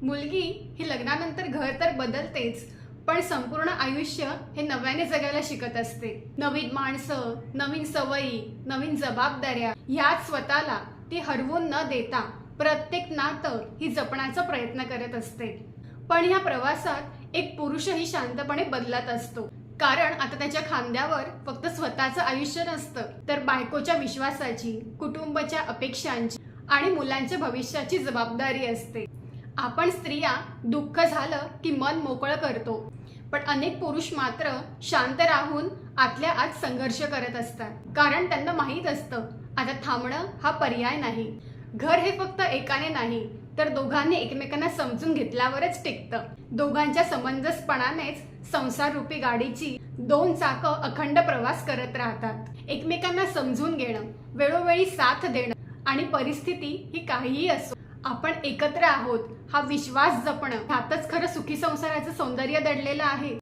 मुलगी ही लग्नानंतर घर तर बदलतेच, पण संपूर्ण आयुष्य हे नव्याने जगायला शिकत असते. नवीन माणसं, नवीन सवयी, नवीन जबाबदाऱ्या यात स्वतःला ती हरवून न देता प्रत्येक नातं ही जपण्याचा प्रयत्न करत असते. पण ह्या प्रवासात एक पुरुषही शांतपणे बदलत असतो. कारण आता त्याच्या खांद्यावर फक्त स्वतःचं आयुष्य नसतं, तर बायकोच्या विश्वासाची, कुटुंबाच्या अपेक्षांची आणि मुलांच्या भविष्याची जबाबदारी असते. आपण स्त्रिया दुःख झालं की मन मोकळं करतो, पण अनेक पुरुष मात्र शांत राहून आतल्या आत संघर्ष करत असतात. कारण त्यांना माहीत असतं आता थांबणं हा पर्याय नाही. घर हे फक्त एकाने नाही, तर दोघांनी एकमेकांना समजून घेतल्यावरच टिकतं. दोघांच्या समंजसपणानेच संसार रूपी गाडीची दोन चाकं अखंड प्रवास करत राहतात. एकमेकांना समजून घेणं, वेळोवेळी साथ देणं आणि परिस्थिती ही काहीही असो, आपण एकत्र आहोत हा विश्वास जपणं, ह्यातच खरं सुखी संसाराचं सौंदर्य दडलेलं आहे.